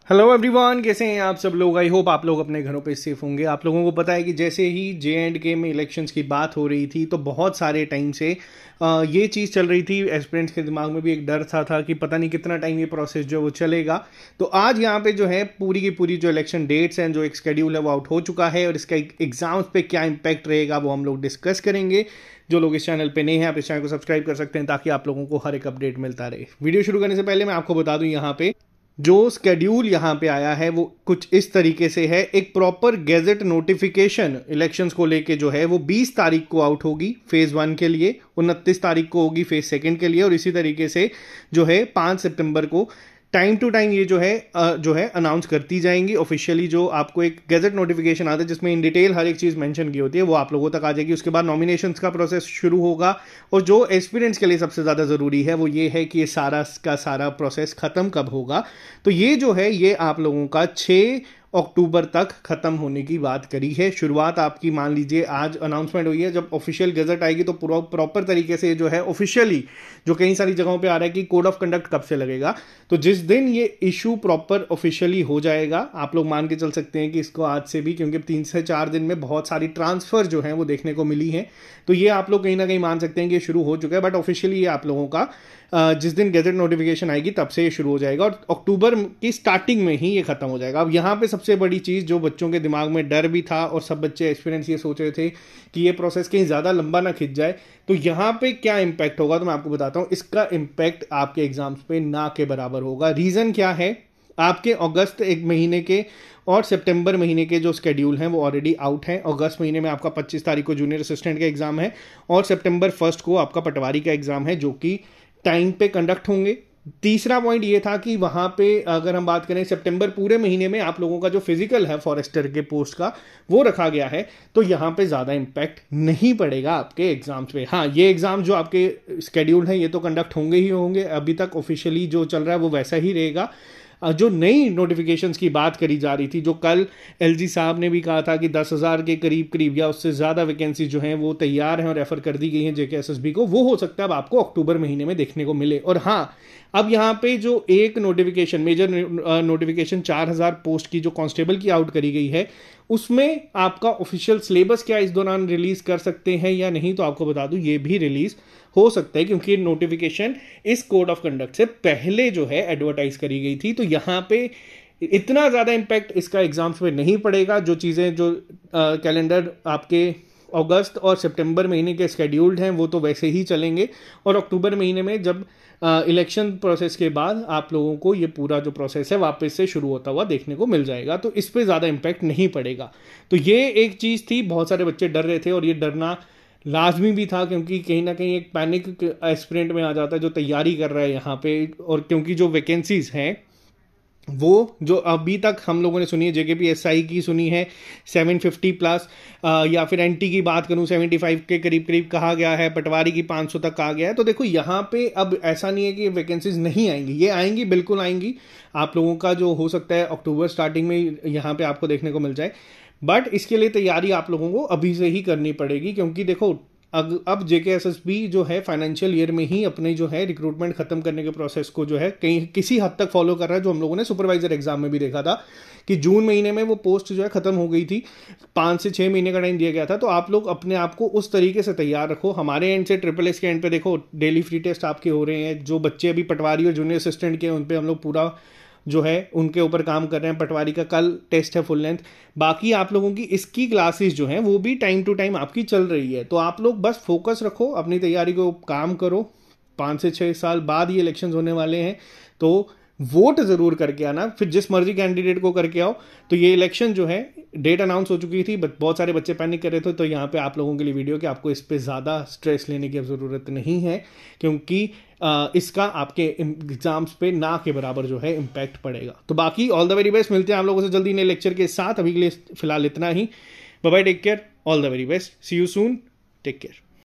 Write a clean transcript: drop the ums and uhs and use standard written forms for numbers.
Hello everyone, कैसे हैं आप सब लोग। आई होप आप लोग अपने घरों पे सेफ होंगे। आप लोगों को पता है कि जैसे ही JNK में इलेक्शंस की बात हो रही थी तो बहुत सारे टाइम से ये चीज़ चल रही थी। एस्पिरेंट्स के दिमाग में भी एक डर था कि पता नहीं कितना टाइम ये प्रोसेस जो वो चलेगा। तो आज यहाँ पे जो है पूरी की पूरी जो इलेक्शन डेट्स हैं, जो एक शेड्यूल है वो आउट हो चुका है और इसका एग्जाम्स पे क्या इम्पैक्ट रहेगा वो हम लोग डिस्कस करेंगे। जो लोग इस चैनल पे नए हैं आप इस चैनल को सब्सक्राइब कर सकते हैं ताकि आप लोगों को हर एक अपडेट मिलता रहे। वीडियो शुरू करने से पहले मैं आपको बता दूं, यहाँ पे जो स्केड्यूल यहाँ पे आया है वो कुछ इस तरीके से है। एक प्रॉपर गैजेट नोटिफिकेशन इलेक्शंस को लेके जो है वो 20 तारीख को आउट होगी फेज 1 के लिए, 29 तारीख को होगी फेज 2 के लिए और इसी तरीके से जो है 5 सितंबर को टाइम टू टाइम ये जो है अनाउंस करती जाएंगी ऑफिशियली। जो आपको एक गैजेट नोटिफिकेशन आता है जिसमें इन डिटेल हर एक चीज़ मेंशन की होती है वो आप लोगों तक आ जाएगी। उसके बाद नॉमिनेशंस का प्रोसेस शुरू होगा और जो एस्पिरेंट्स के लिए सबसे ज़्यादा ज़रूरी है वो ये है कि ये सारा का सारा प्रोसेस ख़त्म कब होगा। तो ये जो है ये आप लोगों का 6 अक्टूबर तक खत्म होने की बात करी है। शुरुआत आपकी मान लीजिए आज अनाउंसमेंट हुई है, जब ऑफिशियल गजट आएगी तो प्रॉपर तरीके से जो है ऑफिशियली जो कई सारी जगहों पे आ रहा है कि कोड ऑफ कंडक्ट कब से लगेगा, तो जिस दिन ये इशू प्रॉपर ऑफिशियली हो जाएगा आप लोग मान के चल सकते हैं कि इसको आज से भी, क्योंकि 3 से 4 दिन में बहुत सारी ट्रांसफर जो है वो देखने को मिली है, तो ये आप लोग कहीं ना कहीं मान सकते हैं कि ये शुरू हो चुका है। बट ऑफिशियली ये आप लोगों का जिस दिन गैजेट नोटिफिकेशन आएगी तब से ये शुरू हो जाएगा और अक्टूबर की स्टार्टिंग में ही ये खत्म हो जाएगा। अब यहाँ पे सबसे बड़ी चीज़ जो बच्चों के दिमाग में डर भी था और सब बच्चे एक्सपीरियंस ये सोच रहे थे कि ये प्रोसेस कहीं ज़्यादा लंबा ना खिंच जाए, तो यहाँ पे क्या इम्पैक्ट होगा तो मैं आपको बताता हूँ। इसका इम्पैक्ट आपके एग्जाम्स पे ना के बराबर होगा। रीज़न क्या है, आपके अगस्त एक महीने के और सितंबर महीने के जो स्केड्यूल हैं वो ऑलरेडी आउट हैं। अगस्त महीने में आपका 25 तारीख को जूनियर असिस्टेंट का एग्जाम है और सितंबर 1 को आपका पटवारी का एग्जाम है जो कि टाइम पे कंडक्ट होंगे। तीसरा पॉइंट ये था कि वहाँ पे अगर हम बात करें सितंबर पूरे महीने में आप लोगों का जो फिजिकल है फॉरेस्टर के पोस्ट का वो रखा गया है, तो यहाँ पे ज़्यादा इम्पैक्ट नहीं पड़ेगा आपके एग्जाम्स पे। हाँ, ये एग्जाम जो आपके स्केड्यूल हैं ये तो कंडक्ट होंगे ही होंगे, अभी तक ऑफिशियली जो चल रहा है वो वैसा ही रहेगा। जो नई नोटिफिकेशंस की बात करी जा रही थी, जो कल LG साहब ने भी कहा था कि 10,000 के करीब या उससे ज़्यादा वैकेंसी जो हैं वो तैयार हैं और रेफर कर दी गई हैं JKSSB को, वो हो सकता है अब आपको अक्टूबर महीने में देखने को मिले। और हाँ, अब यहाँ पे जो एक नोटिफिकेशन मेजर नोटिफिकेशन 4,000 पोस्ट की जो कांस्टेबल की आउट करी गई है उसमें आपका ऑफिशियल सिलेबस क्या इस दौरान रिलीज कर सकते हैं या नहीं, तो आपको बता दूं ये भी रिलीज हो सकता है क्योंकि नोटिफिकेशन इस कोड ऑफ कंडक्ट से पहले जो है एडवर्टाइज करी गई थी। तो यहाँ पे इतना ज़्यादा इम्पैक्ट इसका एग्जाम्स पे नहीं पड़ेगा। जो चीज़ें जो कैलेंडर आपके अगस्त और सितंबर महीने के स्केड्यूल्ड हैं वो तो वैसे ही चलेंगे और अक्टूबर महीने में जब इलेक्शन प्रोसेस के बाद आप लोगों को ये पूरा जो प्रोसेस है वापस से शुरू होता हुआ देखने को मिल जाएगा, तो इस पे ज़्यादा इम्पैक्ट नहीं पड़ेगा। तो ये एक चीज़ थी, बहुत सारे बच्चे डर रहे थे और ये डरना लाजमी भी था क्योंकि कहीं ना कहीं एक पैनिक एस्पिरेंट में आ जाता है जो तैयारी कर रहा है यहाँ पे। और क्योंकि जो वैकेंसीज हैं वो जो अभी तक हम लोगों ने सुनी है, JKPSI की सुनी है 750 प्लस, या फिर NT की बात करूं 75 के करीब कहा गया है, पटवारी की 500 तक आ गया है। तो देखो यहाँ पे अब ऐसा नहीं है कि वैकेंसीज नहीं आएंगी, ये आएंगी, बिल्कुल आएंगी। आप लोगों का जो हो सकता है अक्टूबर स्टार्टिंग में यहाँ पे आपको देखने को मिल जाए, बट इसके लिए तैयारी आप लोगों को अभी से ही करनी पड़ेगी क्योंकि देखो अब JKSSB जो है फाइनेंशियल ईयर में ही अपने जो है रिक्रूटमेंट खत्म करने के प्रोसेस को जो है कहीं किसी हद तक फॉलो कर रहा है। जो हम लोगों ने सुपरवाइजर एग्जाम में भी देखा था कि जून महीने में वो पोस्ट जो है खत्म हो गई थी, 5 से 6 महीने का टाइम दिया गया था। तो आप लोग अपने आप को उस तरीके से तैयार रखो। हमारे एंड से SSS के एंड पे देखो डेली फ्री टेस्ट आपके हो रहे हैं। जो बच्चे अभी पटवारी और जूनियर असिस्टेंट के उन पर हम लोग पूरा जो है उनके ऊपर काम कर रहे हैं। पटवारी का कल टेस्ट है फुल लेंथ, बाकी आप लोगों की इसकी क्लासेस जो हैं वो भी टाइम टू टाइम आपकी चल रही है। तो आप लोग बस फोकस रखो, अपनी तैयारी को काम करो। 5 से 6 साल बाद ये इलेक्शंस होने वाले हैं तो वोट ज़रूर करके आना, फिर जिस मर्जी कैंडिडेट को करके आओ। तो ये इलेक्शन जो है डेट अनाउंस हो चुकी थी, बहुत सारे बच्चे पैनिक कर रहे थे, तो यहाँ पे आप लोगों के लिए वीडियो कि आपको इस पे ज़्यादा स्ट्रेस लेने की ज़रूरत नहीं है क्योंकि इसका आपके एग्जाम्स पे ना के बराबर जो है इम्पैक्ट पड़ेगा। तो बाकी ऑल द वेरी बेस्ट, मिलते हैं आप लोगों से जल्दी नए लेक्चर के साथ। अभी के लिए फिलहाल इतना ही। Bye bye, take care, all the very best, see you soon, take care.